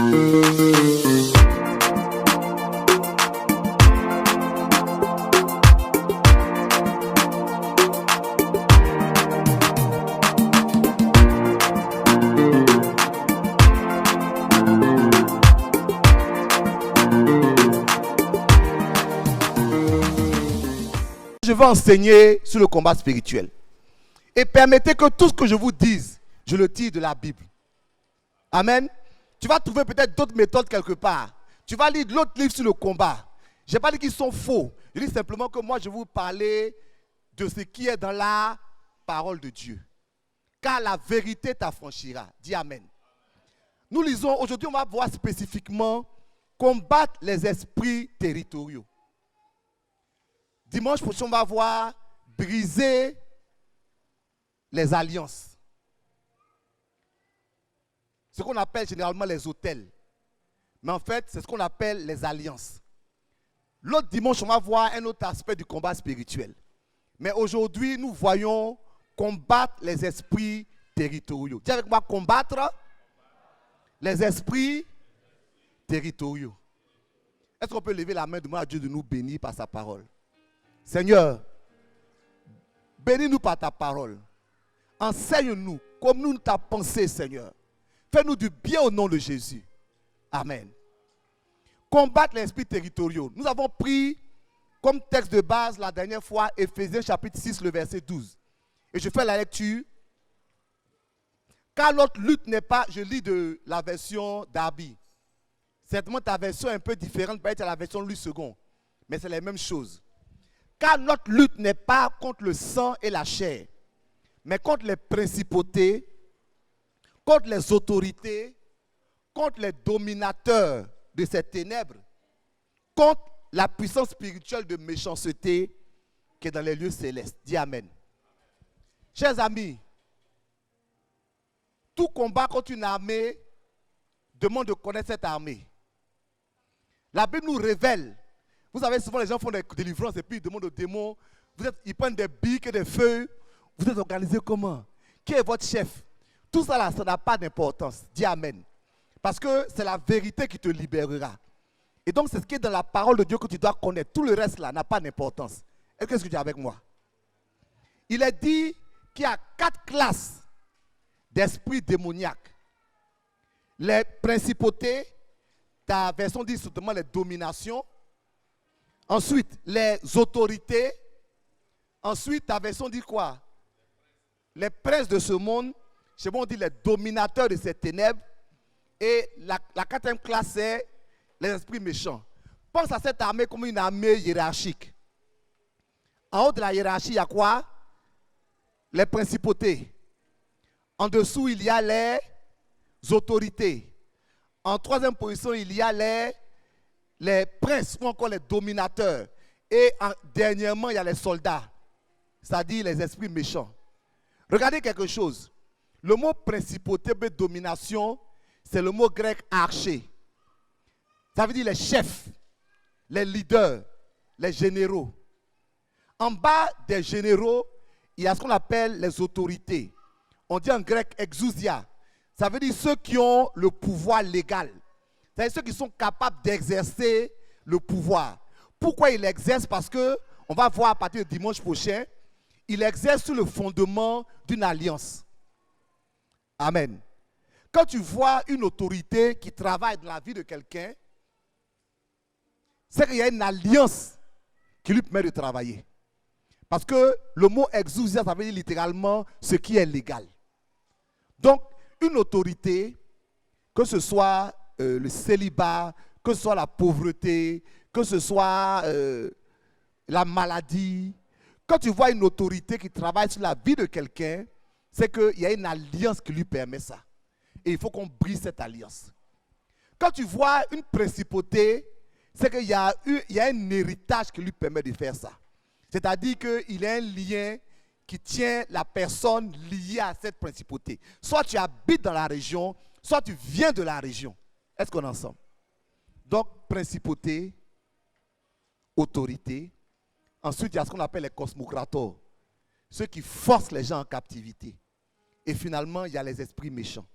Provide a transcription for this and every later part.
Je vais enseigner sur le combat spirituel. Et permettez que tout ce que je vous dise, je le tire de la Bible. Amen. Tu vas trouver peut-être d'autres méthodes quelque part. Tu vas lire l'autre livre sur le combat. Je n'ai pas dit qu'ils sont faux. Je dis simplement que moi, je vais vous parler de ce qui est dans la parole de Dieu. Car la vérité t'affranchira. Dis Amen. Nous lisons, aujourd'hui, on va voir spécifiquement combattre les esprits territoriaux. Dimanche prochain, on va voir briser les alliances. Ce qu'on appelle généralement les hôtels. Mais en fait, c'est ce qu'on appelle les alliances. L'autre dimanche, on va voir un autre aspect du combat spirituel. Mais aujourd'hui, nous voyons combattre les esprits territoriaux. Dis avec moi, combattre les esprits territoriaux. Est-ce qu'on peut lever la main, demander à Dieu de nous bénir par sa parole? Seigneur, bénis-nous par ta parole. Enseigne-nous comme nous t'a pensé, Seigneur. Fais-nous du bien au nom de Jésus. Amen. Combattre les esprits territoriaux. Nous avons pris comme texte de base la dernière fois Éphésiens chapitre 6, le verset 12. Et je fais la lecture. Car notre lutte n'est pas, je lis de la version Darby. Certainement ta version est un peu différente, peut-être la version Louis II. Mais c'est la même chose. Car notre lutte n'est pas contre le sang et la chair, mais contre les principautés, contre les autorités, contre les dominateurs de ces ténèbres, contre la puissance spirituelle de méchanceté qui est dans les lieux célestes. Dis Amen. Chers amis, tout combat contre une armée demande de connaître cette armée. La Bible nous révèle. Vous savez, souvent les gens font des délivrances et puis ils demandent aux démons, ils prennent des biques et des feuilles. Vous êtes organisé comment? Qui est votre chef? Tout ça là, ça n'a pas d'importance. Dis Amen. Parce que c'est la vérité qui te libérera. Et donc c'est ce qui est dans la parole de Dieu que tu dois connaître. Tout le reste là n'a pas d'importance. Est-ce que tu es avec moi? Il est dit qu'il y a 4 classes d'esprits démoniaques. Les principautés, ta version dit simplement les dominations. Ensuite, les autorités. Ensuite, ta version dit quoi? Les princes de ce monde. Chez moi, on dit les dominateurs de ces ténèbres. Et la 4e classe, c'est les esprits méchants. Pense à cette armée comme une armée hiérarchique. En haut de la hiérarchie, il y a quoi? Les principautés. En dessous, il y a les autorités. En 3e position, il y a les princes ou encore les dominateurs. Et dernièrement, il y a les soldats, c'est-à-dire les esprits méchants. Regardez quelque chose. Le mot principauté, domination, c'est le mot grec arché. Ça veut dire les chefs, les leaders, les généraux. En bas des généraux, il y a ce qu'on appelle les autorités. On dit en grec exousia. Ça veut dire ceux qui ont le pouvoir légal. C'est-à-dire ceux qui sont capables d'exercer le pouvoir. Pourquoi ils l'exercent? Parce que, on va voir à partir de dimanche prochain, ils l'exercent sur le fondement d'une alliance. Amen. Quand tu vois une autorité qui travaille dans la vie de quelqu'un, c'est qu'il y a une alliance qui lui permet de travailler. Parce que le mot exousia, ça veut dire littéralement ce qui est légal. Donc, une autorité, que ce soit le célibat, que ce soit la pauvreté, que ce soit la maladie. Quand tu vois une autorité qui travaille sur la vie de quelqu'un, c'est qu'il y a une alliance qui lui permet ça. Et il faut qu'on brise cette alliance. Quand tu vois une principauté, c'est qu'il y a un héritage qui lui permet de faire ça. C'est-à-dire qu'il y a un lien qui tient la personne liée à cette principauté. Soit tu habites dans la région, soit tu viens de la région. Est-ce qu'on est ensemble? Donc, principauté, autorité. Ensuite, il y a ce qu'on appelle les cosmocrators. Ceux qui forcent les gens en captivité. Et finalement, il y a les esprits méchants.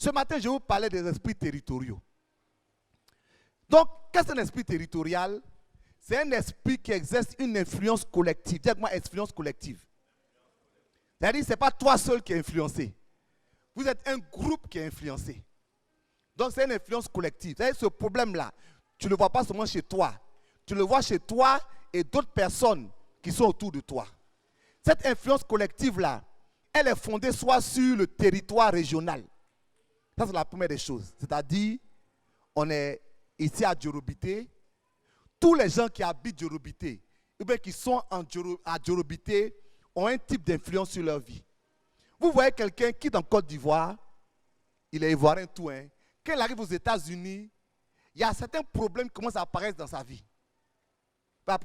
Ce matin, je vais vous parler des esprits territoriaux. Donc, qu'est-ce qu'un esprit territorial? C'est un esprit qui exerce une influence collective. Dites-moi, influence collective. C'est-à-dire, ce n'est pas toi seul qui est influencé. Vous êtes un groupe qui est influencé. Donc, c'est une influence collective. C'est-à-dire, ce problème-là, tu ne le vois pas seulement chez toi. Tu le vois chez toi et d'autres personnes qui sont autour de toi. Cette influence collective-là, elle est fondée soit sur le territoire régional. Ça, c'est la première des choses. C'est-à-dire, on est ici à Djorobité. Tous les gens qui habitent Djorobité, ou bien qui sont à Djorobité, ont un type d'influence sur leur vie. Vous voyez quelqu'un qui est en Côte d'Ivoire, il est ivoirien tout, hein. Quand il arrive aux États-Unis, il y a certains problèmes qui commencent à apparaître dans sa vie. Parce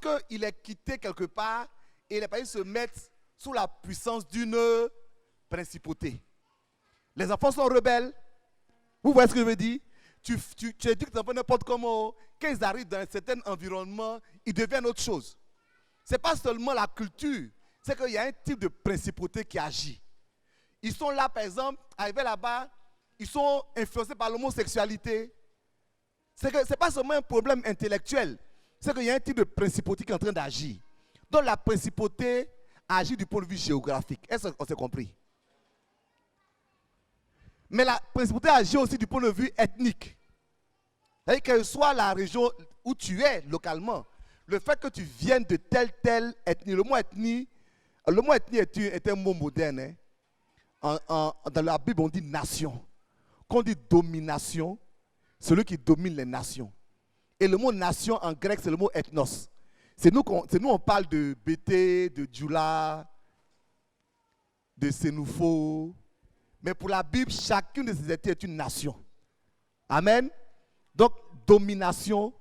qu'il est quitté quelque part et il est parti se mettre sous la puissance d'une principauté. Les enfants sont rebelles. Vous voyez ce que je veux dire? Tu éduques tes enfants n'importe comment. Quand ils arrivent dans un certain environnement, ils deviennent autre chose. Ce n'est pas seulement la culture, c'est qu'il y a un type de principauté qui agit. Ils sont là, par exemple, arrivés là-bas, ils sont influencés par l'homosexualité. Ce n'est pas seulement un problème intellectuel, c'est qu'il y a un type de principauté qui est en train d'agir. Donc la principauté agit du point de vue géographique. Est-ce qu'on s'est compris? Mais la principauté agit aussi du point de vue ethnique. C'est-à-dire que soit la région où tu es localement, le fait que tu viennes de telle ethnie, le mot ethnie est un mot moderne. Hein. Dans la Bible, on dit nation. Quand on dit domination, celui qui domine les nations. Et le mot nation en grec, c'est le mot ethnos. C'est nous, on parle de Bété, de Djoula, de Sénoufo. Mais pour la Bible, chacune de ces ethnies est une nation. Amen. Donc, domination,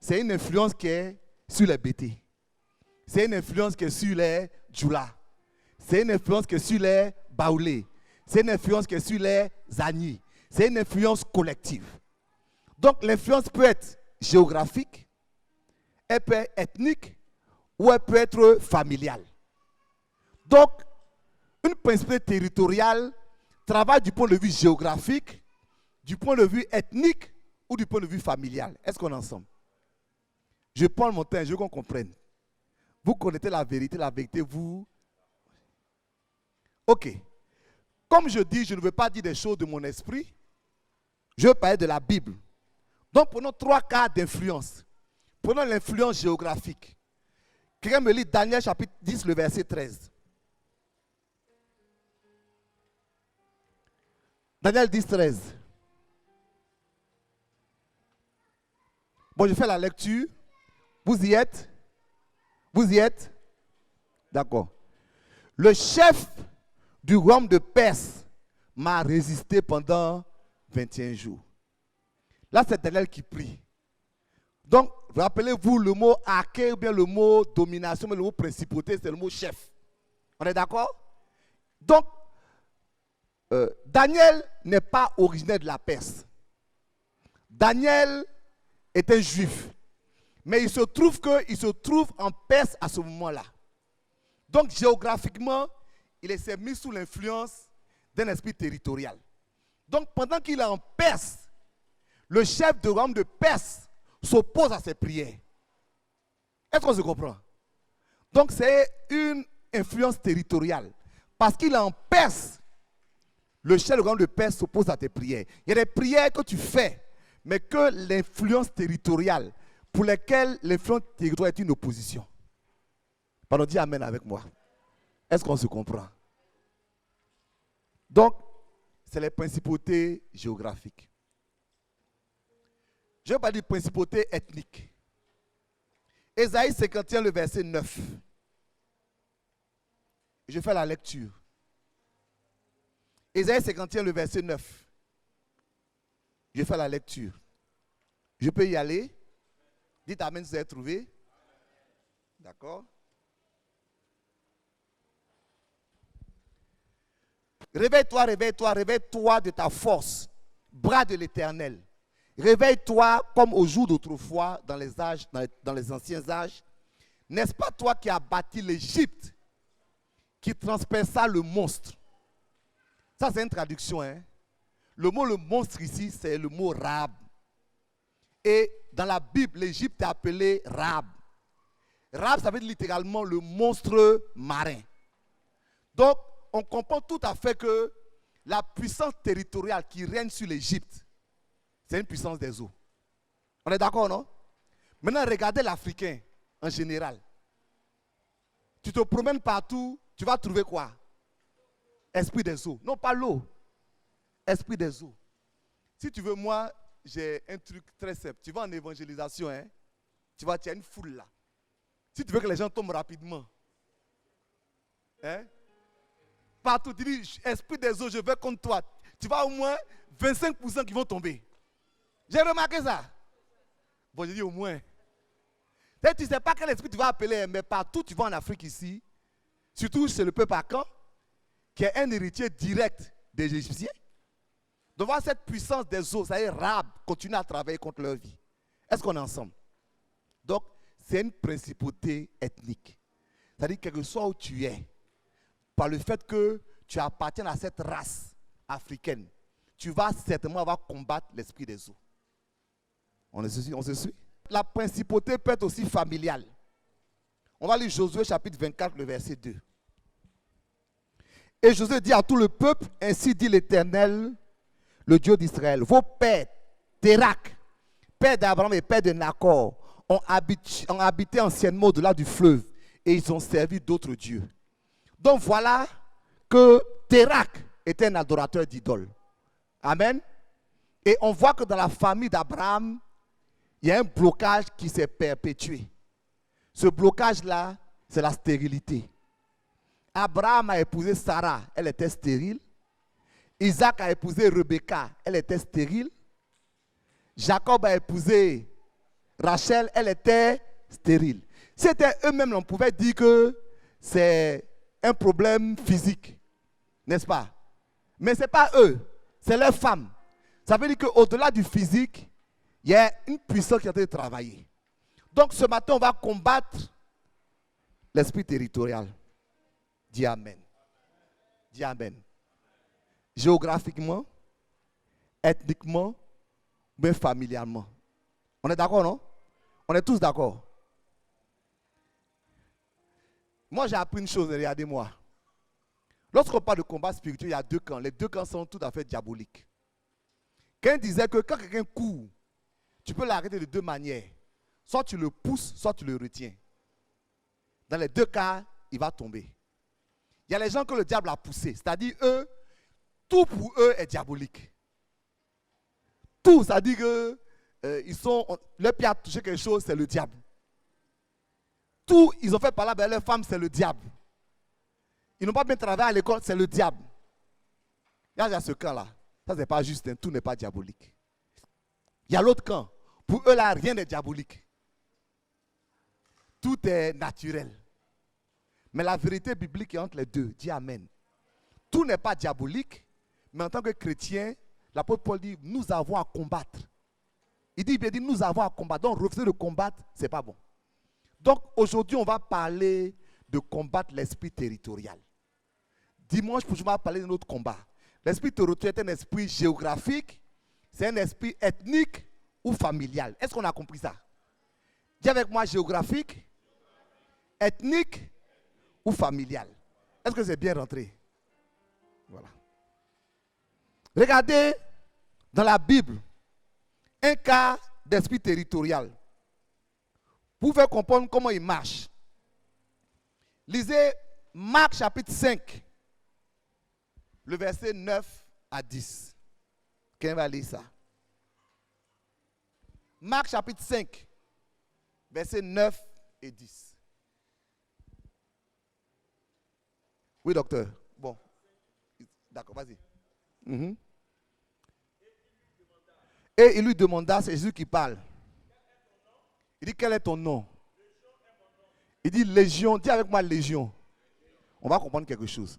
c'est une influence qui est sur les Bété. C'est une influence qui est sur les Djoula. C'est une influence qui est sur les Baoulé. C'est une influence qui est sur les Zani. C'est une influence collective. Donc, l'influence peut être géographique, elle peut être ethnique ou elle peut être familiale. Donc, une principauté territoriale travaille du point de vue géographique, du point de vue ethnique ou du point de vue familial. Est-ce qu'on est ensemble? Je prends mon temps, je veux qu'on comprenne. Vous connaissez la vérité, vous. Ok. Comme je dis, je ne veux pas dire des choses de mon esprit. Je veux parler de la Bible. Donc, prenons 3 cas d'influence. Prenons l'influence géographique. Quelqu'un me lit Daniel chapitre 10, le verset 13. Daniel 10, 13. Bon, je fais la lecture. Vous y êtes? Vous y êtes? D'accord. Le chef du royaume de Perse m'a résisté pendant 21 jours. Là, c'est Daniel qui prie. Donc, rappelez-vous le mot arché ou bien le mot domination, mais le mot principauté, c'est le mot chef. On est d'accord? Donc, Daniel n'est pas originaire de la Perse. Daniel est un juif. Mais il se trouve en Perse à ce moment-là. Donc, géographiquement, il s'est mis sous l'influence d'un esprit territorial. Donc, pendant qu'il est en Perse, le chef de royaume de Perse s'oppose à ses prières. Est-ce qu'on se comprend? Donc, c'est une influence territoriale. Parce qu'il est en Perse, le chef de royaume de Perse s'oppose à tes prières. Il y a des prières que tu fais, mais que l'influence territoriale, pour lesquelles l'influence territoriale est une opposition. Pardon, dis amen avec moi. Est-ce qu'on se comprend? Donc, c'est les principautés géographiques. Je ne vais pas dire principauté ethnique. Ésaïe 51, le verset 9. Je fais la lecture. Ésaïe 51, le verset 9. Je fais la lecture. Je peux y aller? Dites amen si vous avez trouvé. D'accord? Réveille-toi, réveille-toi, réveille-toi de ta force, bras de l'Éternel. Réveille-toi comme au jour d'autrefois dans les anciens âges. N'est-ce pas toi qui as bâti l'Égypte, qui transperça le monstre? Ça, c'est une traduction. Hein. Le mot le monstre ici, c'est le mot Rab. Et dans la Bible, l'Égypte est appelée Rab. Rab, ça veut dire littéralement le monstre marin. Donc, on comprend tout à fait que la puissance territoriale qui règne sur l'Égypte, c'est une puissance des eaux. On est d'accord, non? Maintenant, regardez l'Africain en général. Tu te promènes partout, tu vas trouver quoi? Esprit des eaux. Non, pas l'eau. Esprit des eaux. Si tu veux, moi, j'ai un truc très simple. Tu vas en évangélisation, hein? Tu vois, tu as une foule là. Si tu veux que les gens tombent rapidement, hein? Partout, tu dis, esprit des eaux, je vais contre toi. Tu vas au moins 25% qui vont tomber. J'ai remarqué ça. Bon, je dis au moins. Tu ne sais pas quel esprit tu vas appeler, mais partout, tu vas en Afrique ici, surtout chez le peuple Akan, qui est un héritier direct des Égyptiens. De voir cette puissance des eaux, ça y est, Rab, continuer à travailler contre leur vie. Est-ce qu'on est ensemble? Donc, c'est une principauté ethnique. C'est-à-dire, quel que soit où tu es, par le fait que tu appartiens à cette race africaine, tu vas certainement avoir combattre l'esprit des eaux. On se suit? La principauté peut être aussi familiale. On va lire Josué chapitre 24, le verset 2. Et Josué dit à tout le peuple, ainsi dit l'Éternel, le Dieu d'Israël, vos pères, Térak, père d'Abraham et père de Nacor, ont habité anciennement au-delà du fleuve et ils ont servi d'autres dieux. Donc voilà que Térak était un adorateur d'idoles. Amen. Et on voit que dans la famille d'Abraham, il y a un blocage qui s'est perpétué. Ce blocage-là, c'est la stérilité. Abraham a épousé Sarah, elle était stérile. Isaac a épousé Rebecca, elle était stérile. Jacob a épousé Rachel, elle était stérile. Si c'était eux-mêmes, on pouvait dire que c'est un problème physique, n'est-ce pas? Mais ce n'est pas eux, c'est leurs femmes. Ça veut dire qu'au-delà du physique, il y a une puissance qui est en train de travailler. Donc ce matin, on va combattre l'esprit territorial. Dis Amen. Dis Amen. Géographiquement, ethniquement, mais familialement. On est d'accord, non? On est tous d'accord. Moi, j'ai appris une chose, regardez-moi. Lorsqu'on parle de combat spirituel, il y a deux camps. Les deux camps sont tout à fait diaboliques. Quelqu'un disait que quand quelqu'un court, tu peux l'arrêter de deux manières. Soit tu le pousses, soit tu le retiens. Dans les deux cas, il va tomber. Il y a les gens que le diable a poussés. C'est-à-dire, eux, tout pour eux est diabolique. Tout, c'est-à-dire que leur pied a touché quelque chose, c'est le diable. Tout, ils ont fait parler avec leur femme, c'est le diable. Ils n'ont pas bien travaillé à l'école, c'est le diable. Il y a ce camp-là. Ça, ce n'est pas juste, hein, tout n'est pas diabolique. Il y a l'autre camp. Pour eux, là, rien n'est diabolique. Tout est naturel. Mais la vérité biblique est entre les deux. Dis Amen. Tout n'est pas diabolique, mais en tant que chrétien, l'apôtre Paul dit, nous avons à combattre. Il dit, nous avons à combattre. Donc, refuser de combattre, ce n'est pas bon. Donc, aujourd'hui, on va parler de combattre l'esprit territorial. Dimanche, je vais parler d'un autre combat. L'esprit territorial est un esprit géographique, c'est un esprit ethnique ou familial. Est-ce qu'on a compris ça? Dis avec moi, géographique, ethnique ou familial. Est-ce que c'est bien rentré? Voilà. Regardez dans la Bible un cas d'esprit territorial. Vous pouvez comprendre comment il marche. Lisez Marc chapitre 5, le verset 9 à 10. Quelqu'un va lire ça? Marc chapitre 5, verset 9 et 10. Oui, docteur. Bon. D'accord, vas-y. Et il lui demanda, c'est Jésus qui parle. Il dit, quel est ton nom? Il dit, Légion. Dis avec moi, Légion. On va comprendre quelque chose.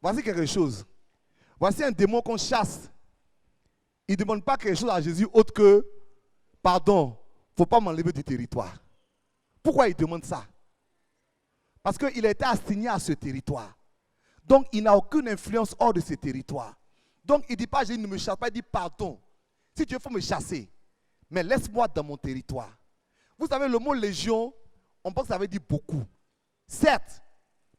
Voici quelque chose. Voici un démon qu'on chasse. Il ne demande pas quelque chose à Jésus autre que, pardon, il ne faut pas m'enlever du territoire. Pourquoi il demande ça? Parce qu'il a été assigné à ce territoire. Donc, il n'a aucune influence hors de ce territoire. Donc, il ne dit pas, Jésus ne me chasse pas, il dit, pardon. Si tu veux, il faut me chasser. Mais laisse-moi dans mon territoire. Vous savez, le mot légion, on pense que ça veut dire beaucoup. Certes,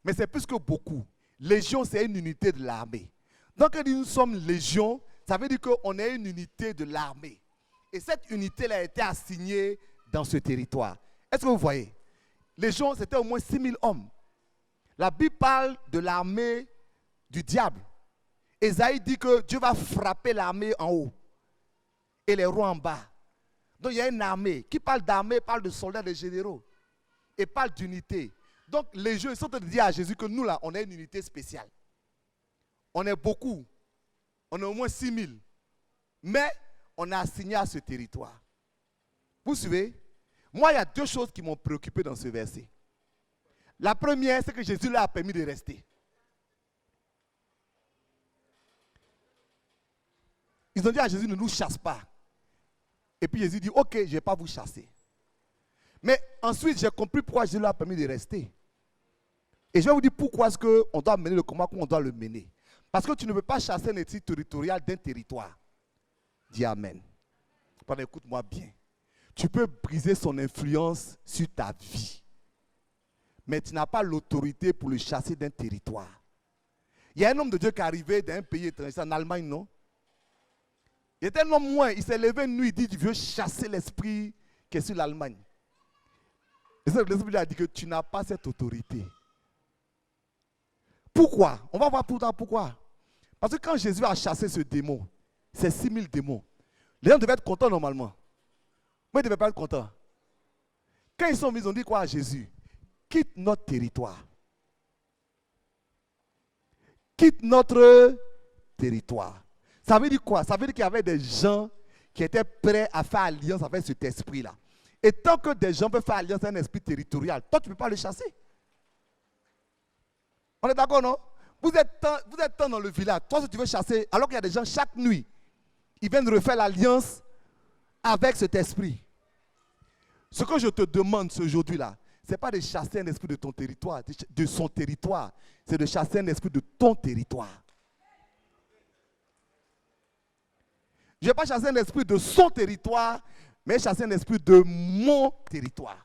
mais c'est plus que beaucoup. Légion, c'est une unité de l'armée. Donc, quand nous sommes légion, ça veut dire qu'on est une unité de l'armée. Et cette unité-là a été assignée dans ce territoire. Est-ce que vous voyez? Légion, c'était au moins 6000 hommes. La Bible parle de l'armée du diable. Ésaïe dit que Dieu va frapper l'armée en haut et les rois en bas. Donc il y a une armée. Qui parle d'armée parle de soldats, de généraux. Et parle d'unité. Donc les gens sont en train de dire à Jésus que nous là, on est une unité spéciale. On est beaucoup. On est au moins 6000. Mais on est assigné à ce territoire. Vous suivez? Moi, il y a deux choses qui m'ont préoccupé dans ce verset. La première, c'est que Jésus leur a permis de rester. Ils ont dit à Jésus, ne nous chasse pas. Et puis Jésus dit, ok, je ne vais pas vous chasser. Mais ensuite, j'ai compris pourquoi Jésus leur a permis de rester. Et je vais vous dire pourquoi est-ce qu'on doit mener le combat comme on doit le mener. Parce que tu ne peux pas chasser un ennemi territorial d'un territoire. Dis Amen. Écoute-moi bien. Tu peux briser son influence sur ta vie. Mais tu n'as pas l'autorité pour le chasser d'un territoire. Il y a un homme de Dieu qui est arrivé d'un pays étranger, en Allemagne, non? Il était un homme moins, il s'est levé une nuit, il dit, tu veux chasser l'esprit qui est sur l'Allemagne. Et l'esprit lui a dit que tu n'as pas cette autorité. Pourquoi? On va voir pourquoi. Parce que quand Jésus a chassé ce démon, ces 6000 démons, les gens devaient être contents normalement. Mais ils ne devaient pas être contents. Quand ils sont venus, ils ont dit quoi à Jésus? Quitte notre territoire. Quitte notre territoire. Ça veut dire quoi? Ça veut dire qu'il y avait des gens qui étaient prêts à faire alliance avec cet esprit-là. Et tant que des gens peuvent faire alliance avec un esprit territorial, toi, tu ne peux pas le chasser. On est d'accord, non? Vous êtes tant dans le village. Toi, si tu veux chasser, alors qu'il y a des gens chaque nuit, ils viennent refaire l'alliance avec cet esprit. Ce que je te demande aujourd'hui-là, ce n'est pas de chasser un esprit de ton territoire, de son territoire. C'est de chasser un esprit de ton territoire. Je ne vais pas chasser un esprit de son territoire, mais chasser un esprit de mon territoire.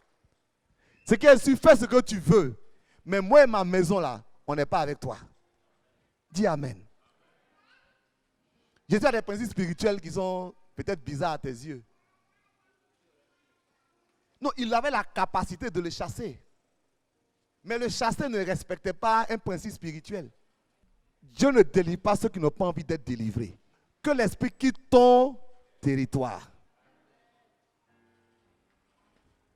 Ce qui est sûr, fais ce que tu veux. Mais moi et ma maison là, on n'est pas avec toi. Dis Amen. Jésus a des principes spirituels qui sont peut-être bizarres à tes yeux. Non, il avait la capacité de le chasser. Mais le chasser ne respectait pas un principe spirituel. Dieu ne délivre pas ceux qui n'ont pas envie d'être délivrés. Que l'esprit quitte ton territoire.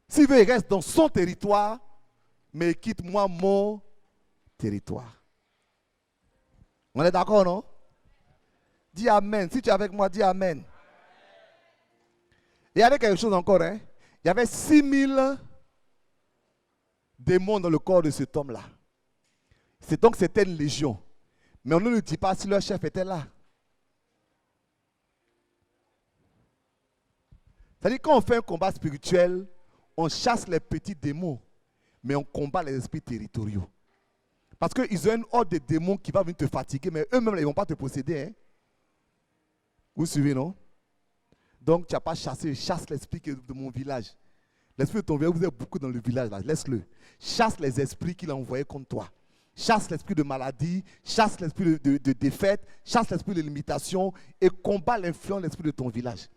S'il veut, il reste dans son territoire, mais quitte-moi mon territoire. On est d'accord, non? Dis Amen. Si tu es avec moi, dis Amen. Il y avait quelque chose encore, hein? Il y avait 6000 démons dans le corps de cet homme-là. Donc c'était une légion. Mais on ne nous dit pas si leur chef était là. C'est-à-dire quand on fait un combat spirituel, on chasse les petits démons, mais on combat les esprits territoriaux. Parce qu'ils ont une horde de démons qui va venir te fatiguer, mais eux-mêmes, ils ne vont pas te posséder. Hein? Vous suivez, non? Donc, tu n'as pas chassé, chasse l'esprit de mon village. L'esprit de ton village, vous êtes beaucoup dans le village, là. Laisse-le. Chasse les esprits qu'il a envoyés contre toi. Chasse l'esprit de maladie, chasse l'esprit de défaite, chasse l'esprit de limitation et combat l'influence de l'esprit de ton village.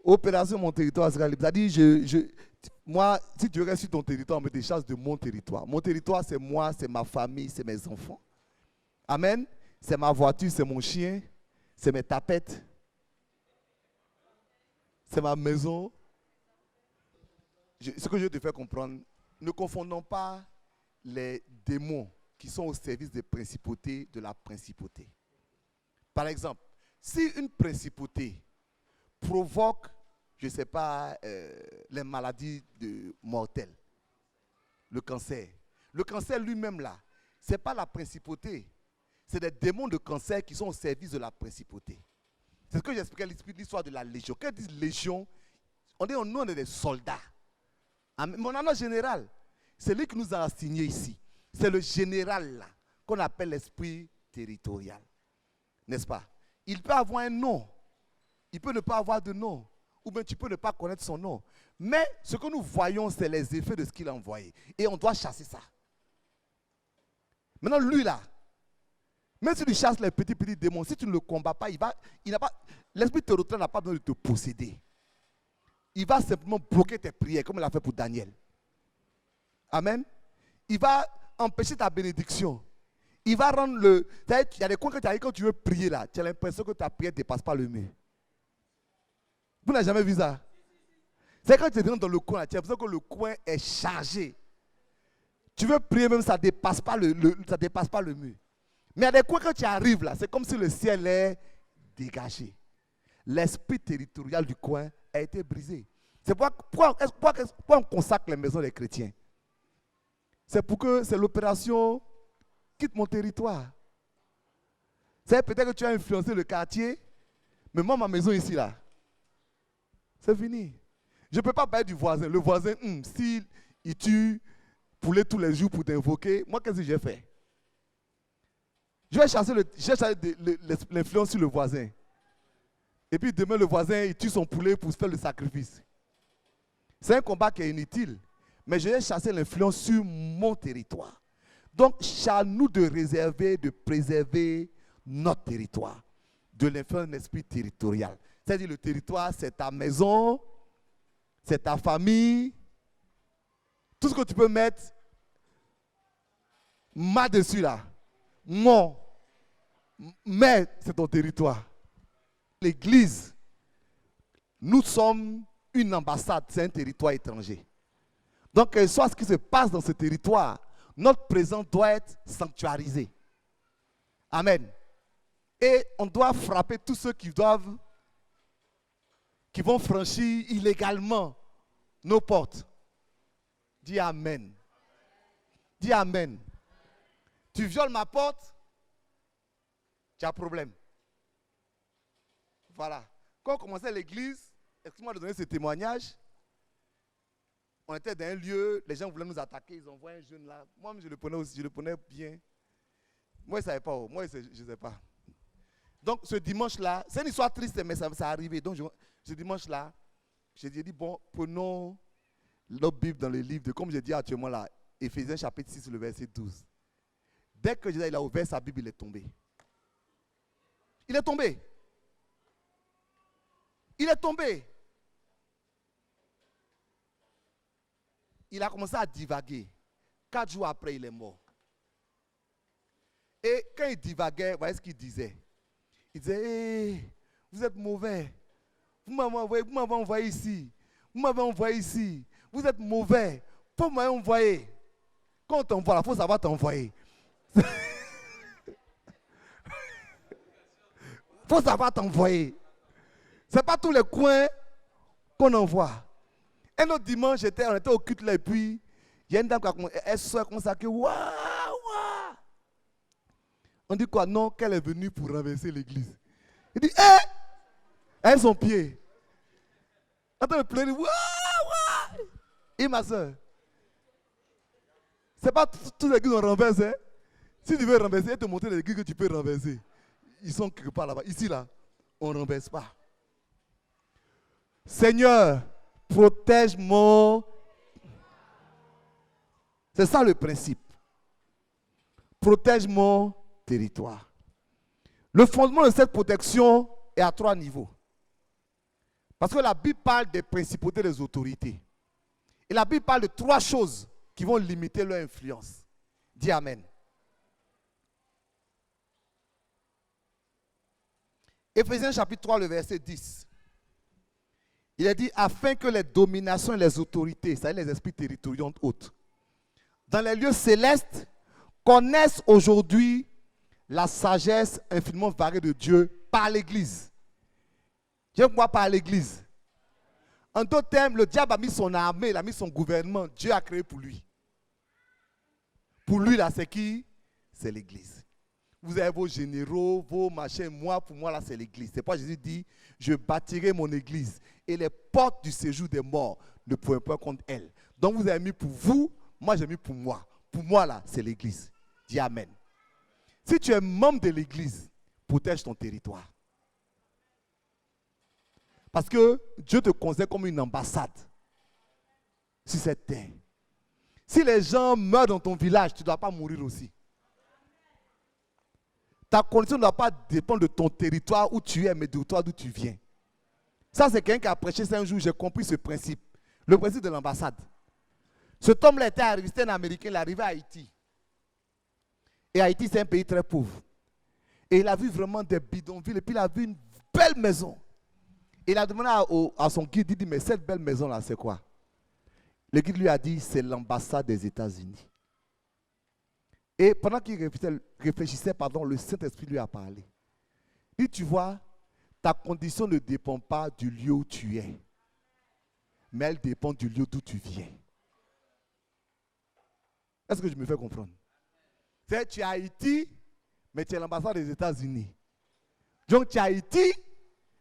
Opération Mon territoire sera libre. C'est-à-dire, moi, si tu restes sur ton territoire, on me te chasse de mon territoire. Mon territoire, c'est moi, c'est ma famille, c'est mes enfants. Amen. C'est ma voiture, c'est mon chien, c'est mes tapettes. C'est ma maison. Ce que je veux te faire comprendre, ne confondons pas les démons qui sont au service des principautés de la principauté. Par exemple, si une principauté provoque, je ne sais pas, les maladies mortelles, le cancer lui-même là, ce n'est pas la principauté. C'est des démons de cancer qui sont au service de la principauté. C'est ce que j'expliquais l'histoire de la légion. Quand ils disent légion, nous on est des soldats. Mon annonce générale, c'est lui qui nous a assigné ici. C'est le général là, qu'on appelle l'esprit territorial. N'est-ce pas? Il peut avoir un nom. Il peut ne pas avoir de nom. Ou bien tu peux ne pas connaître son nom. Mais ce que nous voyons, c'est les effets de ce qu'il a envoyé. Et on doit chasser ça. Maintenant, lui là, même si tu chasses les petits démons, si tu ne le combats pas, l'esprit territorial n'a pas besoin de te posséder. Il va simplement bloquer tes prières, comme il a fait pour Daniel. Amen. Il va empêcher ta bénédiction. Il va rendre le... Il y a des coins quand tu veux prier là, tu as l'impression que ta prière ne dépasse pas le mur. Vous n'avez jamais vu ça? C'est quand tu es dans le coin, tu as l'impression que le coin est chargé. Tu veux prier même, ça ne dépasse pas le mur. Mais il y a des coins quand tu arrives là, c'est comme si le ciel est dégagé. L'esprit territorial du coin a été brisé. C'est pourquoi on consacre les maisons des chrétiens. C'est pour que c'est l'opération quitte mon territoire. C'est peut-être que tu as influencé le quartier, mais moi, ma maison ici là, c'est fini. Je ne peux pas parler du voisin. Le voisin, s'il tue poulet tous les jours pour t'invoquer, moi, qu'est-ce que j'ai fait? Je vais chasser l'influence sur le voisin. Et puis demain, le voisin, il tue son poulet pour se faire le sacrifice. C'est un combat qui est inutile. Mais je vais chasser l'influence sur mon territoire. Donc, c'est à nous de réserver, de préserver notre territoire. De l'influence d'un esprit territorial. C'est-à-dire le territoire, c'est ta maison, c'est ta famille. Tout ce que tu peux mettre dessus là. Mon. Mais c'est ton territoire. L'église, nous sommes une ambassade, c'est un territoire étranger. Donc, quel soit ce qui se passe dans ce territoire, notre présence doit être sanctuarisée. Amen. Et on doit frapper tous ceux qui vont franchir illégalement nos portes. Dis Amen. Dis Amen. Tu violes ma porte, tu as problème. Voilà. Quand on commençait l'église, excuse-moi de donner ce témoignage, on était dans un lieu, les gens voulaient nous attaquer, ils envoyaient un jeune là. Moi, je le prenais aussi, je le prenais bien. Moi, je ne savais pas. Moi, je ne sais pas. Donc, ce dimanche-là, c'est une histoire triste, mais ça arrivait. Donc, ce dimanche-là, j'ai dit, bon, prenons notre Bible dans le livre de, comme je dis actuellement là, Éphésiens chapitre 6, le verset 12. Dès que il a ouvert sa Bible, il est tombé. Il est tombé. Il est tombé. Il a commencé à divaguer. 4 jours après, il est mort. Et quand il divaguait, voyez ce qu'il disait. Il disait, hey, vous êtes mauvais. Vous m'avez envoyé ici. Vous m'avez envoyé ici. Vous êtes mauvais. Pour m'avoir envoyé. Quand on t'envoie, il faut savoir t'envoyer. Il faut savoir t'envoyer. Ce n'est pas tous les coins qu'on envoie. Un autre dimanche, on était au culte là et puis il y a une dame qui a commencé à dire waouh, waouh. On dit quoi? Non, qu'elle est venue pour renverser l'église. Il dit elle son pied. Attends, elle pleure, waouh, waouh. Et ma soeur, ce n'est pas toutes les églises qu'on renverse. Hein? Si tu veux renverser, elle te montre les églises que tu peux renverser. Ils sont quelque part là-bas. Ici, là, on ne renverse pas. Seigneur, protège mon... C'est ça le principe. Protège mon territoire. Le fondement de cette protection est à 3 niveaux. Parce que la Bible parle des principautés des autorités. Et la Bible parle de 3 choses qui vont limiter leur influence. Dis Amen. Éphésiens chapitre 3, le verset 10. Il a dit, afin que les dominations et les autorités, c'est-à-dire les esprits territoriaux autres, dans les lieux célestes, connaissent aujourd'hui la sagesse infiniment variée de Dieu par l'Église. Dieu quoi par l'Église? En d'autres termes, le diable a mis son armée, il a mis son gouvernement. Dieu a créé pour lui. Pour lui, là, c'est qui? C'est l'Église. Vous avez vos généraux, vos machins. Moi, pour moi, là, c'est l'Église. C'est pourquoi Jésus dit, je bâtirai mon Église et les portes du séjour des morts ne pourront pas contre elle. Donc vous avez mis pour vous, moi j'ai mis pour moi. Pour moi là, c'est l'église. Dis amen. Si tu es membre de l'église, protège ton territoire. Parce que Dieu te considère comme une ambassade sur cette terre. Si les gens meurent dans ton village, tu ne dois pas mourir aussi. Ta condition ne doit pas dépendre de ton territoire où tu es, mais de toi d'où tu viens. Ça, c'est quelqu'un qui a prêché ça un jour, j'ai compris ce principe. Le principe de l'ambassade. Cet homme-là était arrivé, c'était un Américain, il est arrivé à Haïti. Et Haïti, c'est un pays très pauvre. Et il a vu vraiment des bidonvilles, et puis il a vu une belle maison. Il a demandé à son guide, il dit, mais cette belle maison-là, c'est quoi? Le guide lui a dit, c'est l'ambassade des États-Unis. Et pendant qu'il réfléchissait, le Saint-Esprit lui a parlé. Il dit, tu vois, ta condition ne dépend pas du lieu où tu es, mais elle dépend du lieu d'où tu viens. Est-ce que je me fais comprendre? C'est tu es à Haïti, mais tu es l'ambassade des États-Unis. Donc tu es à Haïti,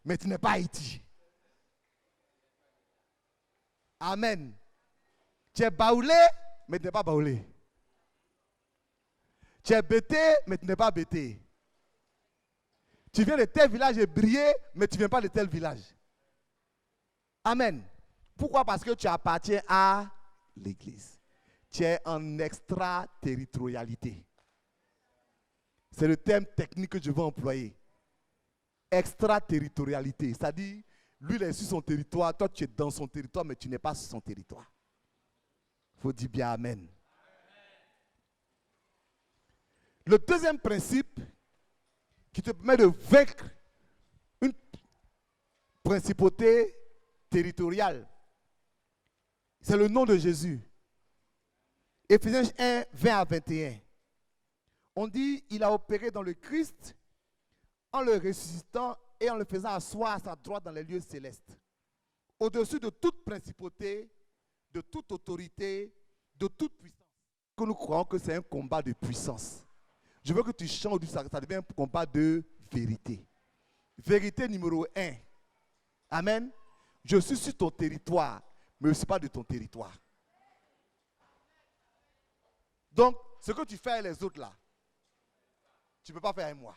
mais tu n'es pas Haïti. Amen. Tu es baoulé, mais tu n'es pas baoulé. Tu es bêté, mais tu n'es pas bêté. Tu viens de tel village et briller, mais tu ne viens pas de tel village. Amen. Pourquoi? Parce que tu appartiens à l'église. Tu es en extraterritorialité. C'est le terme technique que je veux employer. Extraterritorialité. C'est-à-dire, lui, il est sur son territoire, toi, tu es dans son territoire, mais tu n'es pas sur son territoire. Il faut dire bien amen. Le deuxième principe qui te permet de vaincre une principauté territoriale, c'est le nom de Jésus. Éphésiens 1, 20 à 21. On dit, il a opéré dans le Christ en le ressuscitant et en le faisant asseoir à sa droite dans les lieux célestes, au-dessus de toute principauté, de toute autorité, de toute puissance. Que nous croyons que c'est un combat de puissance. Je veux que tu changes, ça devient un combat de vérité. Vérité numéro 1. Amen. Je suis sur ton territoire, mais je ne suis pas de ton territoire. Donc, ce que tu fais avec les autres là, tu ne peux pas faire avec moi.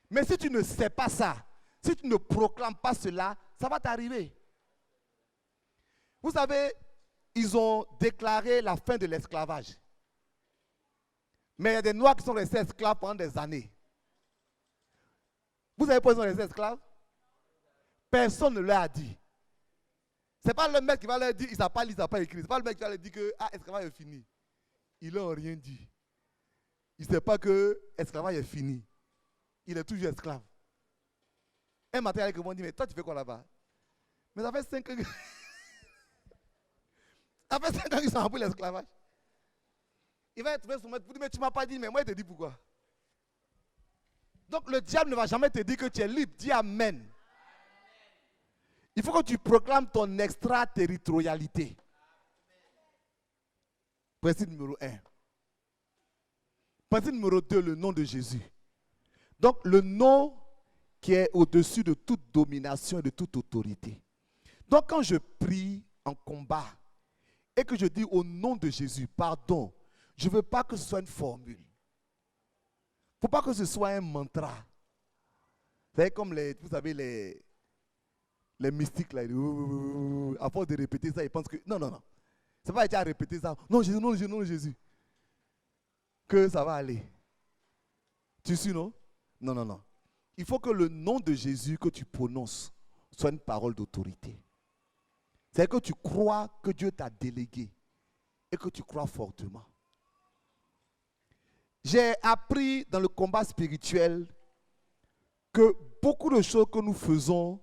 Mais si tu ne sais pas ça, si tu ne proclames pas cela, ça va t'arriver. Vous savez, ils ont déclaré la fin de l'esclavage. Mais il y a des Noirs qui sont restés esclaves pendant des années. Vous savez pourquoi ils sont restés esclaves? Personne ne leur a dit. Ce n'est pas le mec qui va leur dire, il ne savent pas lire, il ne savent pas écrire. Ce n'est pas le mec qui va leur dire que l'esclavage est fini. Ils n'ont rien dit. Ils ne savent pas que l'esclavage est fini. Il est toujours esclave. Un matin, avec moi, dit, mais toi, tu fais quoi là-bas? Mais ça fait 5 ans que... ça fait 5 ans qu'ils sont appris l'esclavage. Il va trouver son maître pour dire, mais tu ne m'as pas dit, mais moi, il te dit pourquoi. Donc, le diable ne va jamais te dire que tu es libre. Dis amen. Il faut que tu proclames ton extraterritorialité. Principe numéro 1. Principe numéro 2, le nom de Jésus. Donc, le nom qui est au-dessus de toute domination et de toute autorité. Donc, quand je prie en combat et que je dis au nom de Jésus, pardon, je ne veux pas que ce soit une formule. Il ne faut pas que ce soit un mantra. Vous savez, comme vous savez, les mystiques, là, à force de répéter ça, ils pensent que... Non, non, non. Ça va être à répéter ça. Non, Jésus, non, Jésus, non, Jésus. Que ça va aller. Tu suis, non? Non, non, non. Il faut que le nom de Jésus que tu prononces soit une parole d'autorité. C'est que tu crois que Dieu t'a délégué et que tu crois fortement. J'ai appris dans le combat spirituel que beaucoup de choses que nous faisons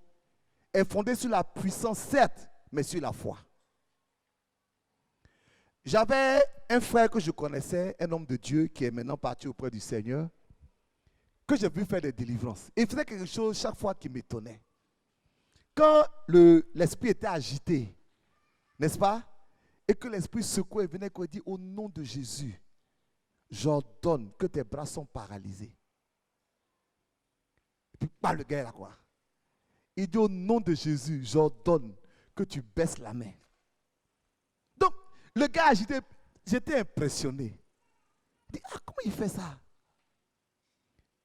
est fondée sur la puissance, certes, mais sur la foi. J'avais un frère que je connaissais, un homme de Dieu qui est maintenant parti auprès du Seigneur, que j'ai vu faire des délivrances. Et il faisait quelque chose chaque fois qui m'étonnait. Quand l'esprit était agité, n'est-ce pas? Et que l'esprit secouait et venait et dit, au nom de Jésus, j'ordonne que tes bras sont paralysés. Et puis, pas le gars là quoi. Il dit, au nom de Jésus, j'ordonne que tu baisses la main. Donc, Le gars, j'étais impressionné. Je dis, ah, comment il fait ça?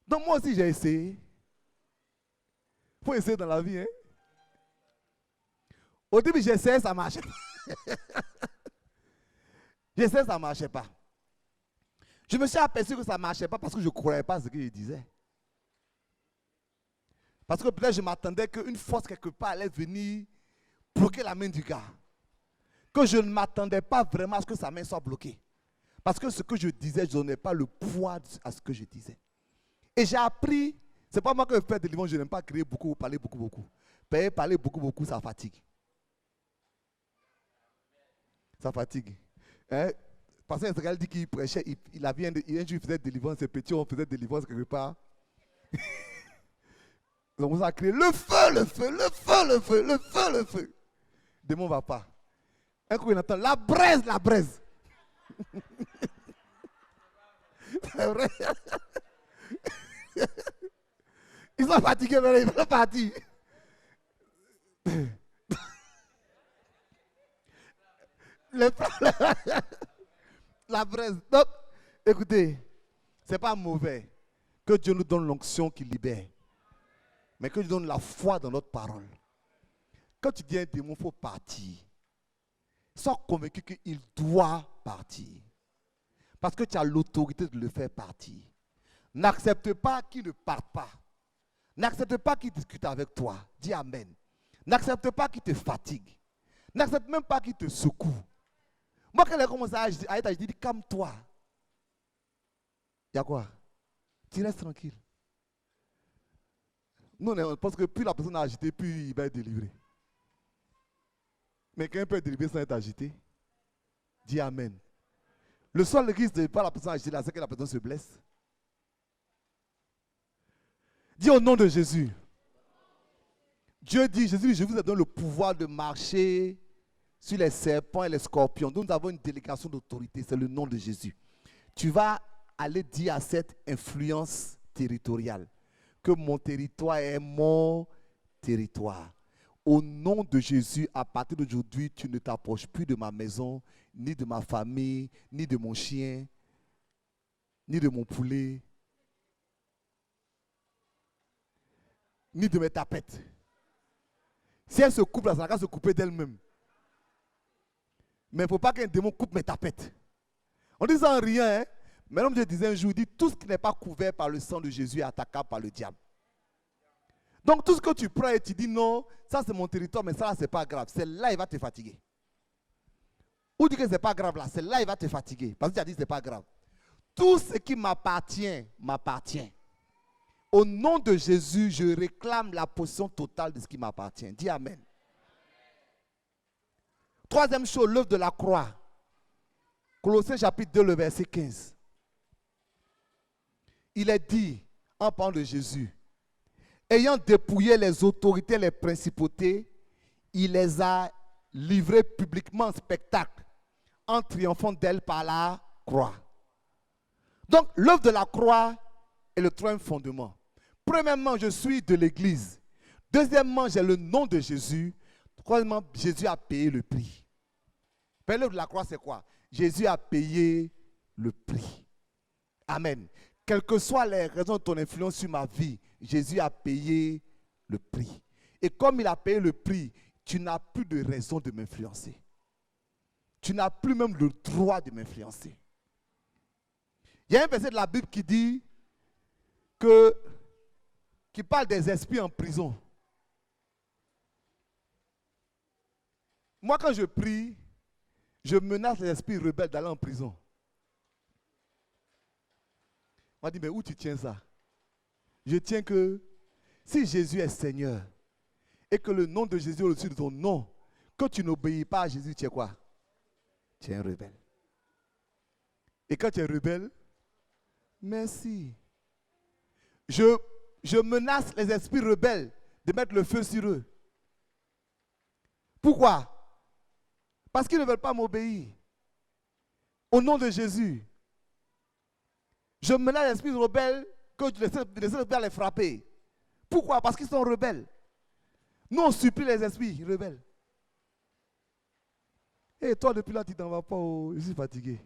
Donc moi aussi, j'ai essayé. Il faut essayer dans la vie. Hein? Au début, j'essayais, ça ne marchait pas. J'essayais, ça ne marchait pas. Je me suis aperçu que ça ne marchait pas parce que je ne croyais pas ce qu'il disait. Parce que peut-être je m'attendais qu'une force quelque part allait venir bloquer la main du gars. Que je ne m'attendais pas vraiment à ce que sa main soit bloquée. Parce que ce que je disais, je ne donnais pas le poids à ce que je disais. Et j'ai appris, ce n'est pas moi qui fais des livres, je n'aime pas crier beaucoup, parler beaucoup. Parler beaucoup, ça fatigue. Ça fatigue. Hein? Parce que Israël dit qu'il prêchait, il faisait délivrance, ses petits, on faisait délivrance quelque part. Donc on a crié le feu, le feu, le feu, le feu, le feu, le feu. Le démon ne va pas. Un coup il entend la braise, la braise. C'est vrai. Ils sont fatigués, mais ils sont partis. La braise. Donc, écoutez, ce n'est pas mauvais que Dieu nous donne l'onction qui libère, mais que Dieu donne la foi dans notre parole. Quand tu dis un démon, il faut partir. Sois convaincu qu'il doit partir. Parce que tu as l'autorité de le faire partir. N'accepte pas qu'il ne parte pas. N'accepte pas qu'il discute avec toi. Dis Amen. N'accepte pas qu'il te fatigue. N'accepte même pas qu'il te secoue. Moi, quand elle a commencé à être, je dis, calme-toi. Il y a quoi? Tu restes tranquille. Nous, on pense que plus la personne est agitée, plus il va être délivré. Mais quand il peut être délivré sans être agité, dis Amen. Le seul risque de ne pas la personne agitée, c'est que la personne se blesse. Dis au nom de Jésus. Dieu dit, Jésus dit, je vous ai donné le pouvoir de marcher sur les serpents et les scorpions. Donc nous avons une délégation d'autorité, c'est le nom de Jésus. Tu vas aller dire à cette influence territoriale que mon territoire est mon territoire. Au nom de Jésus, à partir d'aujourd'hui, tu ne t'approches plus de ma maison, ni de ma famille, ni de mon chien, ni de mon poulet, ni de mes tapettes. Si elle se coupe, là, ça va se couper d'elle-même. Mais il ne faut pas qu'un démon coupe mes tapettes. On dit ça en rien, hein? Mais l'homme de Dieu disait un jour, il dit, tout ce qui n'est pas couvert par le sang de Jésus est attaquable par le diable. Donc tout ce que tu prends et tu dis non, ça c'est mon territoire, mais ça c'est pas grave. Celle-là, il va te fatiguer. Ou dis que c'est pas grave là, celle-là, il va te fatiguer. Parce que tu as dit c'est pas grave. Tout ce qui m'appartient, m'appartient. Au nom de Jésus, je réclame la possession totale de ce qui m'appartient. Dis Amen. Troisième chose, l'œuvre de la croix. Colossiens chapitre 2, le verset 15. Il est dit, en parlant de Jésus, ayant dépouillé les autorités, les principautés, il les a livrées publiquement en spectacle, en triomphant d'elles par la croix. Donc, l'œuvre de la croix est le troisième fondement. Premièrement, je suis de l'Église. Deuxièmement, j'ai le nom de Jésus. Troisièmement, Jésus a payé le prix. L'œuvre de la croix, c'est quoi? Jésus a payé le prix. Amen. Quelles que soient les raisons de ton influence sur ma vie, Jésus a payé le prix. Et comme il a payé le prix, tu n'as plus de raison de m'influencer. Tu n'as plus même le droit de m'influencer. Il y a un verset de la Bible qui dit qui parle des esprits en prison. Moi, quand je prie, je menace les esprits rebelles d'aller en prison. On m'a dit, mais où tu tiens ça? Je tiens que si Jésus est Seigneur et que le nom de Jésus est au-dessus de ton nom, que tu n'obéis pas à Jésus, tu es quoi? Tu es un rebelle. Et quand tu es rebelle, merci. Je menace les esprits rebelles de mettre le feu sur eux. Pourquoi? Parce qu'ils ne veulent pas m'obéir. Au nom de Jésus. Je menace les esprits rebelles que les esprits les frapper. Pourquoi? Parce qu'ils sont rebelles. Nous, on supplie les esprits rebelles. Et toi, depuis là, tu t'en vas pas. Je suis fatigué.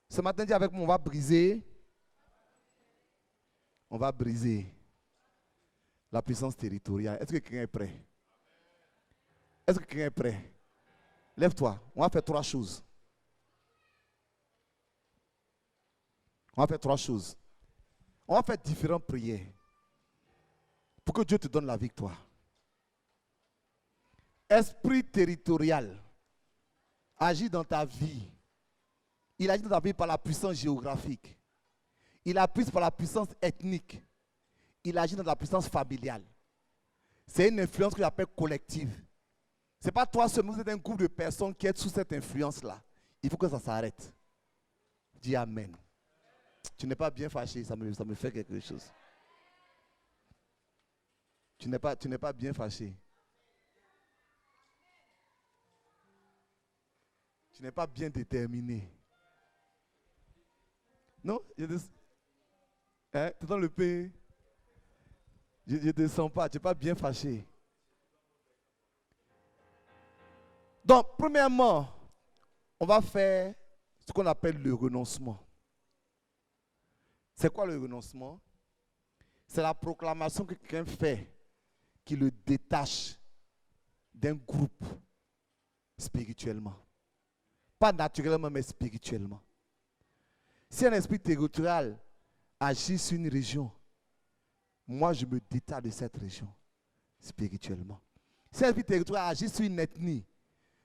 Ce matin, dis avec moi, on va briser. On va briser la puissance territoriale. Est-ce que quelqu'un est prêt? Est-ce que quelqu'un est prêt? Lève-toi. On va faire 3 choses. On va faire 3 choses. On va faire différentes prières pour que Dieu te donne la victoire. Esprit territorial agit dans ta vie. Il agit dans ta vie par la puissance géographique. Il agit par la puissance ethnique. Il agit dans la puissance familiale. C'est une influence que j'appelle collective. Ce n'est pas toi seulement, vous êtes un groupe de personnes qui êtes sous cette influence-là. Il faut que ça s'arrête. Dis Amen. Tu n'es pas bien fâché, ça me fait quelque chose. Tu n'es pas bien fâché. Tu n'es pas bien déterminé. Non? Tu es dans le pays. Je ne te sens pas, tu n'es pas bien fâché. Donc, premièrement, on va faire ce qu'on appelle le renoncement. C'est quoi le renoncement? C'est la proclamation que quelqu'un fait qui le détache d'un groupe spirituellement. Pas naturellement, mais spirituellement. Si un esprit territorial agit sur une région, moi je me détache de cette région spirituellement. Si un esprit territorial agit sur une ethnie,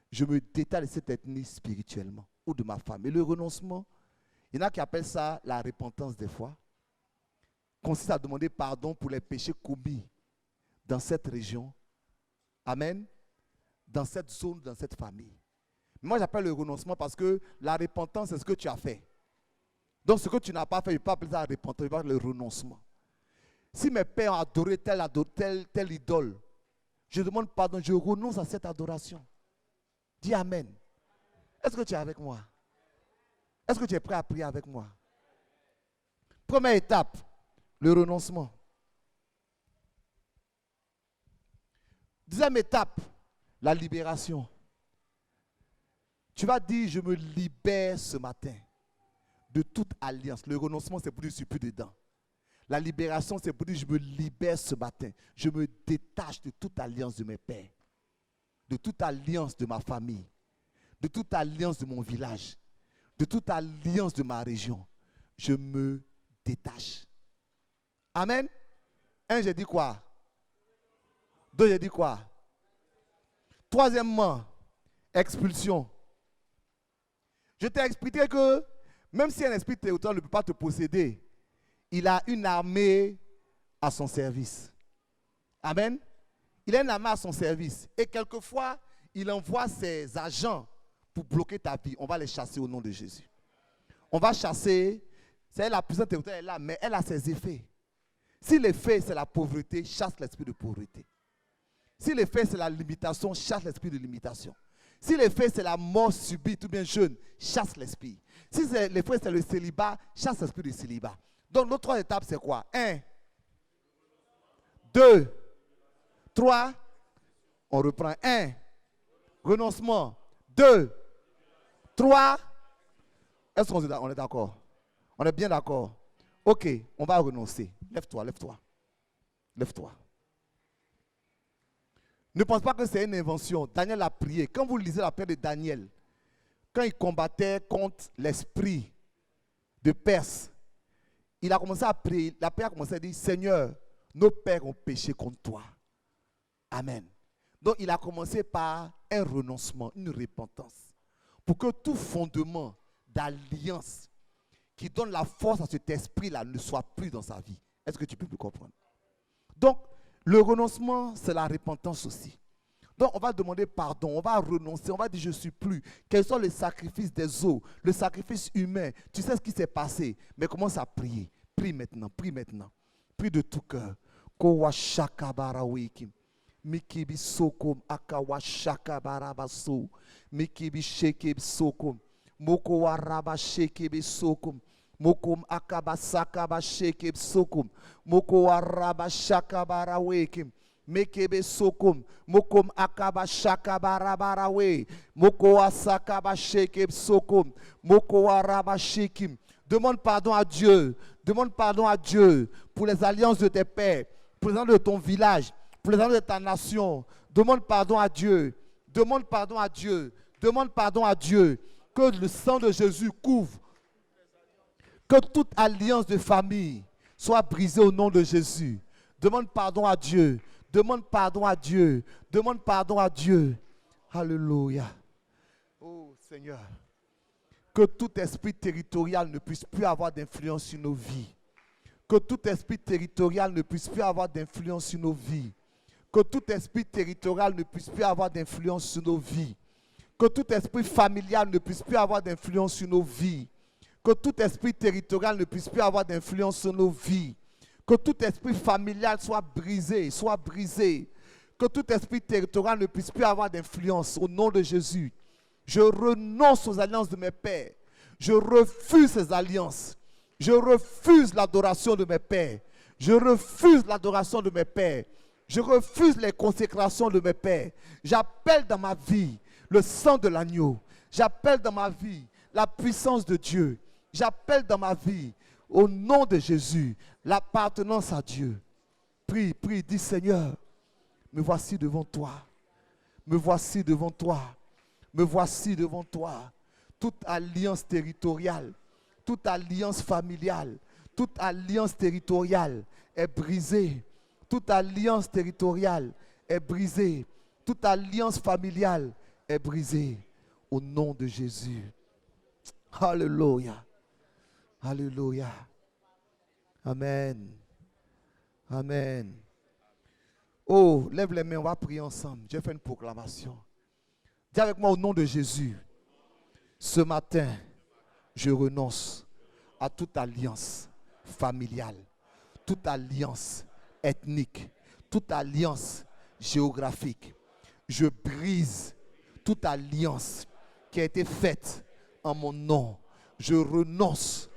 je me détache de cette ethnie spirituellement ou de ma femme. Et le renoncement, il y en a qui appellent ça la repentance des fois, consiste à demander pardon pour les péchés commis dans cette région. Amen. Dans cette zone, dans cette famille. Moi, j'appelle le renoncement parce que la repentance, c'est ce que tu as fait. Donc, ce que tu n'as pas fait, je ne vais pas appeler ça la repentance, je vais appeler le renoncement. Si mes pères ont adoré telle idole, je demande pardon, je renonce à cette adoration. Dis Amen. Est-ce que tu es avec moi? Est-ce que tu es prêt à prier avec moi? Première étape, le renoncement. Deuxième étape, la libération. Tu vas dire, je me libère ce matin de toute alliance. Le renoncement, c'est pour dire, je ne suis plus dedans. La libération, c'est pour dire, je me libère ce matin. Je me détache de toute alliance de mes pères, de toute alliance de ma famille, de toute alliance de mon village, de toute alliance de ma région. Je me détache. Amen. 1, j'ai dit quoi? 2, j'ai dit quoi? Troisièmement, expulsion. Je t'ai expliqué que même si un esprit territorial ne peut pas te posséder, il a une armée à son service. Amen. Il a une armée à son service. Et quelquefois, il envoie ses agents pour bloquer ta vie. On va les chasser au nom de Jésus. On va chasser. C'est la puissance territoriale est là, mais elle a ses effets. Si l'effet, c'est la pauvreté, chasse l'esprit de pauvreté. Si l'effet, c'est la limitation, chasse l'esprit de limitation. Si l'effet, c'est la mort subite ou bien jeune, chasse l'esprit. Si l'effet, c'est le célibat, chasse l'esprit du célibat. Donc, nos 3 étapes, c'est quoi? 1, 2, 3. On reprend. 1, renoncement. 2, 3. Est-ce qu'on est d'accord? On est bien d'accord? Ok, on va renoncer. Lève-toi, lève-toi. Lève-toi. Ne pense pas que c'est une invention. Daniel a prié. Quand vous lisez la prière de Daniel, quand il combattait contre l'esprit de Perse, il a commencé à prier. La prière a commencé à dire, Seigneur, nos pères ont péché contre toi. Amen. Donc il a commencé par un renoncement, une repentance. Pour que tout fondement d'alliance qui donne la force à cet esprit-là ne soit plus dans sa vie. Est-ce que tu peux me comprendre? Donc, le renoncement, c'est la repentance aussi. Donc, on va demander pardon, on va renoncer, on va dire je ne suis plus. Quels sont les sacrifices des os, le sacrifice humain? Tu sais ce qui s'est passé, mais commence à prier. Prie maintenant, prie maintenant. Prie de tout cœur. Mikibi sokom akawa shakabarabaso. Mikibi shekeb sokom. Moko waraba shekeb sokom. Mokom akaba sakaba shekeb sokom. Moko waraba shakabara wekim. Mekebe sokom. Mokom akaba shakabarabarawe. Moko asakaba shekeb sokom. Moko araba shekim. Demande pardon à Dieu. Demande pardon à Dieu pour les alliances de tes pères, pour les alliances de ton village, pour les alliances de ta nation. Demande pardon à Dieu. Demande pardon à Dieu. Demande pardon à Dieu. Que le sang de Jésus couvre. Que toute alliance de famille soit brisée au nom de Jésus. Demande pardon à Dieu. Demande pardon à Dieu. Demande pardon à Dieu. Alléluia. Oh Seigneur. Que tout esprit territorial ne puisse plus avoir d'influence sur nos vies. Que tout esprit territorial ne puisse plus avoir d'influence sur nos vies. Que tout esprit territorial ne puisse plus avoir d'influence sur nos vies. Que tout esprit familial ne puisse plus avoir d'influence sur nos vies. Que tout esprit territorial ne puisse plus avoir d'influence sur nos vies. Que tout esprit familial soit brisé, soit brisé. Que tout esprit territorial ne puisse plus avoir d'influence au nom de Jésus. Je renonce aux alliances de mes pères. Je refuse ces alliances. Je refuse l'adoration de mes pères. Je refuse l'adoration de mes pères. Je refuse les consécrations de mes pères. J'appelle dans ma vie le sang de l'agneau. J'appelle dans ma vie la puissance de Dieu. J'appelle dans ma vie, au nom de Jésus, l'appartenance à Dieu. Prie, prie, dis Seigneur, me voici devant toi. Me voici devant toi. Me voici devant toi. Toute alliance territoriale, toute alliance familiale, toute alliance territoriale est brisée. Toute alliance territoriale est brisée. Toute alliance familiale est brisée. Au nom de Jésus. Alléluia. Alléluia. Amen. Amen. Oh, lève les mains, on va prier ensemble. J'ai fait une proclamation. Dis avec moi au nom de Jésus. Ce matin, je renonce à toute alliance familiale, toute alliance ethnique, toute alliance géographique. Je brise toute alliance qui a été faite en mon nom. Je renonce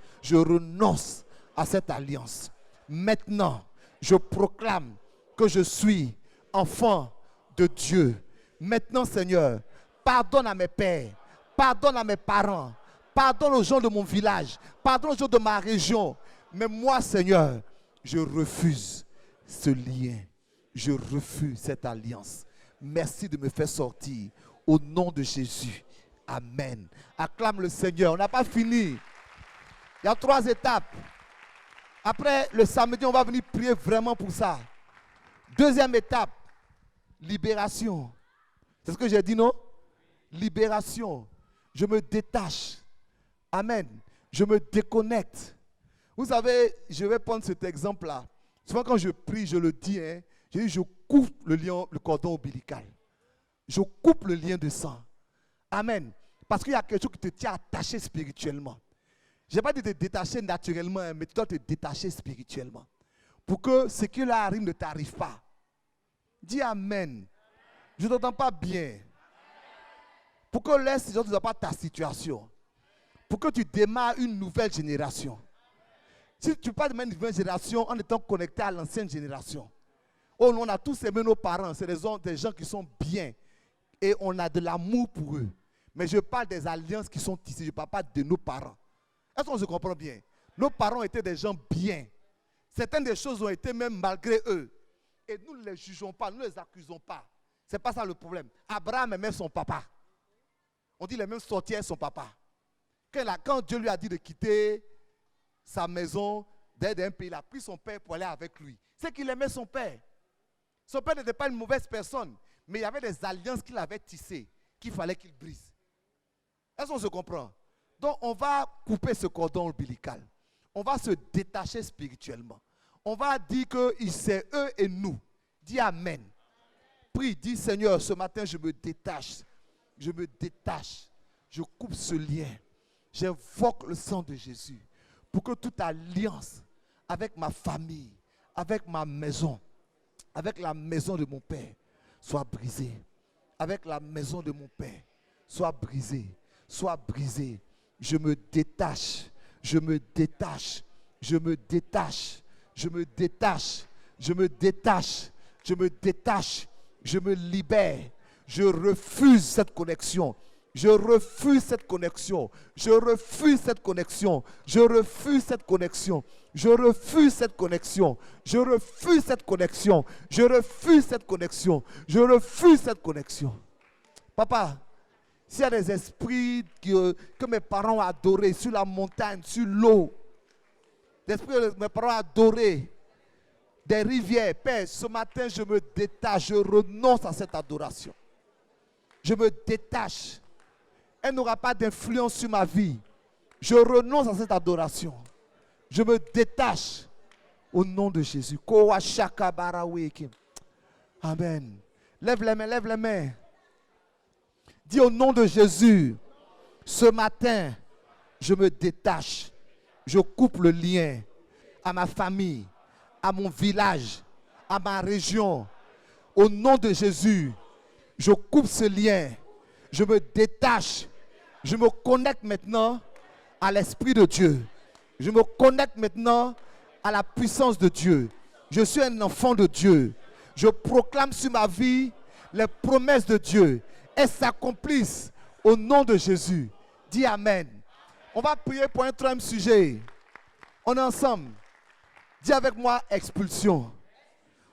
à cette alliance. Maintenant, je proclame que je suis enfant de Dieu. Maintenant, Seigneur, pardonne à mes pères, pardonne à mes parents, pardonne aux gens de mon village, pardonne aux gens de ma région. Mais moi, Seigneur, je refuse ce lien. Je refuse cette alliance. Merci de me faire sortir au nom de Jésus. Amen. Acclame le Seigneur. On n'a pas fini. Il y a 3 étapes. Après, le samedi, on va venir prier vraiment pour ça. 2e étape, libération. C'est ce que j'ai dit, non? Libération. Je me détache. Amen. Je me déconnecte. Vous savez, je vais prendre cet exemple-là. Souvent quand je prie, je le dis, hein, je coupe le cordon ombilical. Je coupe le lien de sang. Amen. Parce qu'il y a quelque chose qui te tient attaché spirituellement. Je n'ai pas dit de te détacher naturellement, mais tu dois te détacher spirituellement. Pour que ce qui là arrive ne t'arrive pas. Dis Amen. Je ne t'entends pas bien. Pour que l'Est ne soit pas ta situation. Pour que tu démarres une nouvelle génération. Si tu parles de une nouvelle génération en étant connecté à l'ancienne génération. Oh, on a tous aimé nos parents. C'est des gens qui sont bien. Et on a de l'amour pour eux. Mais je parle des alliances qui sont tissées. Je ne parle pas de nos parents. Est-ce qu'on se comprend bien? Nos parents étaient des gens bien. Certaines des choses ont été même malgré eux. Et nous ne les jugeons pas, nous ne les accusons pas. Ce n'est pas ça le problème. Abraham aimait son papa. On dit les mêmes sorties son papa. Quand Dieu lui a dit de quitter sa maison, d'aller d'un pays, il a pris son père pour aller avec lui. C'est qu'il aimait son père. Son père n'était pas une mauvaise personne, mais il y avait des alliances qu'il avait tissées, qu'il fallait qu'il brise. Est-ce qu'on se comprend? Donc on va couper ce cordon ombilical. On va se détacher spirituellement. On va dire que c'est eux et nous. Dis Amen. Prie, dis Seigneur, ce matin je me détache. Je me détache. Je coupe ce lien. J'invoque le sang de Jésus pour que toute alliance avec ma famille, avec ma maison, avec la maison de mon Père soit brisée. Avec la maison de mon Père soit brisée. Soit brisée. Je me détache. Je me détache. Je me détache. Je me détache. Je me détache. je me détache, je me libère. Je refuse cette connexion. Je refuse cette connexion. Je refuse cette connexion. Je refuse cette connexion. Je refuse cette connexion. Je refuse cette connexion. Je refuse cette connexion. Je refuse cette connexion. Papa, s'il y a des esprits que mes parents ont adorés sur la montagne, sur l'eau, des esprits que mes parents ont adorés, des rivières, Père, ce matin, je me détache, je renonce à cette adoration. Je me détache. Elle n'aura pas d'influence sur ma vie. Je renonce à cette adoration. Je me détache au nom de Jésus. Amen. Lève les mains, lève les mains. Dis au nom de Jésus, ce matin, je me détache. Je coupe le lien à ma famille, à mon village, à ma région. Au nom de Jésus, je coupe ce lien. Je me détache. Je me connecte maintenant à l'Esprit de Dieu. Je me connecte maintenant à la puissance de Dieu. Je suis un enfant de Dieu. Je proclame sur ma vie les promesses de Dieu. Elles s'accomplissent au nom de Jésus. Dis Amen. On va prier pour un troisième sujet. On est ensemble. Dis avec moi expulsion.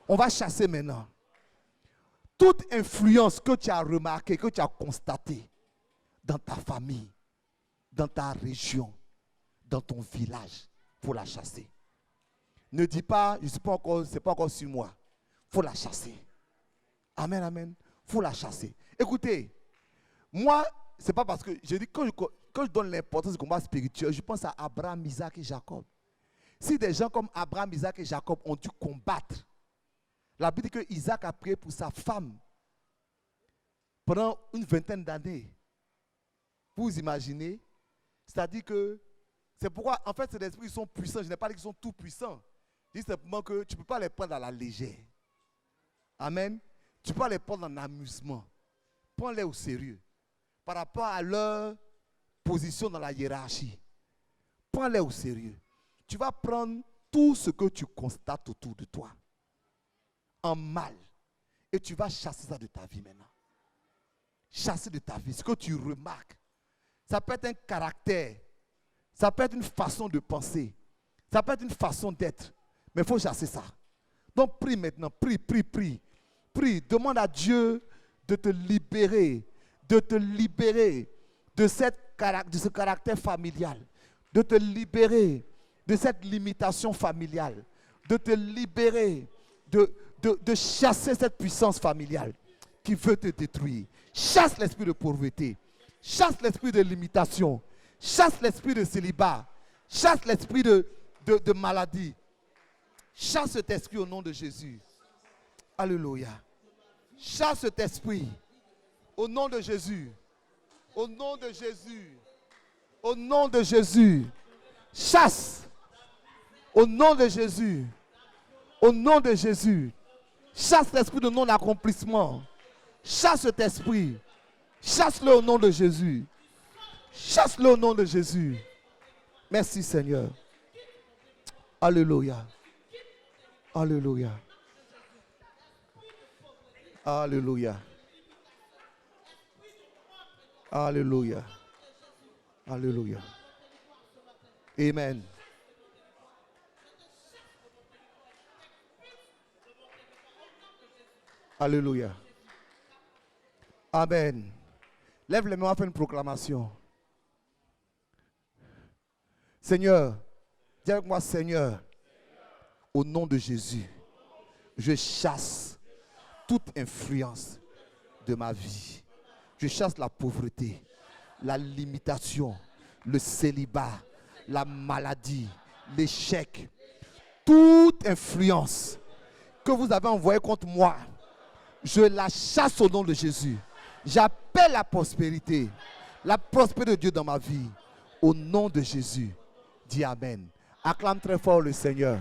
On va chasser maintenant. Toute influence que tu as remarquée, que tu as constatée dans ta famille, dans ta région, dans ton village, il faut la chasser. Ne dis pas, ce n'est pas encore sur moi. Il faut la chasser. Amen, amen. Il faut la chasser. Écoutez, moi, ce n'est pas parce que je dis, quand je donne l'importance du combat spirituel, je pense à Abraham, Isaac et Jacob. Si des gens comme Abraham, Isaac et Jacob ont dû combattre, la Bible dit que Isaac a prié pour sa femme pendant une vingtaine d'années. Vous imaginez? C'est-à-dire que c'est pourquoi, en fait, ces esprits sont puissants. Je n'ai pas dit qu'ils sont tout puissants. Je dis simplement que tu ne peux pas les prendre à la légère. Amen. Tu peux pas les prendre en amusement. Prends-les au sérieux. Par rapport à leur position dans la hiérarchie. Prends-les au sérieux. Tu vas prendre tout ce que tu constates autour de toi en mal. Et tu vas chasser ça de ta vie maintenant. Chasser de ta vie. Ce que tu remarques. Ça peut être un caractère. Ça peut être une façon de penser. Ça peut être une façon d'être. Mais il faut chasser ça. Donc prie maintenant. Prie, prie, prie. Prie. Demande à Dieu de te libérer. De te libérer de ce caractère familial. De te libérer de cette limitation familiale. De te libérer de chasser cette puissance familiale qui veut te détruire. Chasse l'esprit de pauvreté. Chasse l'esprit de limitation. Chasse l'esprit de célibat. Chasse l'esprit de maladie. Chasse cet esprit au nom de Jésus. Alléluia. Chasse cet esprit au nom de Jésus. Au nom de Jésus. Au nom de Jésus. Chasse. Au nom de Jésus. Au nom de Jésus. Chasse l'esprit de non-accomplissement. Chasse cet esprit. Chasse-le au nom de Jésus. Chasse-le au nom de Jésus. Merci Seigneur. Alléluia. Alléluia. Alléluia. Alléluia. Alléluia. Amen. Alléluia. Amen. Lève les mains, on va faire une proclamation. Seigneur, dis avec moi, Seigneur, au nom de Jésus, je chasse toute influence de ma vie. Je chasse la pauvreté, la limitation, le célibat, la maladie, l'échec. Toute influence que vous avez envoyée contre moi, je la chasse au nom de Jésus. J'appelle la prospérité de Dieu dans ma vie. Au nom de Jésus. Dis Amen. Acclame très fort le Seigneur.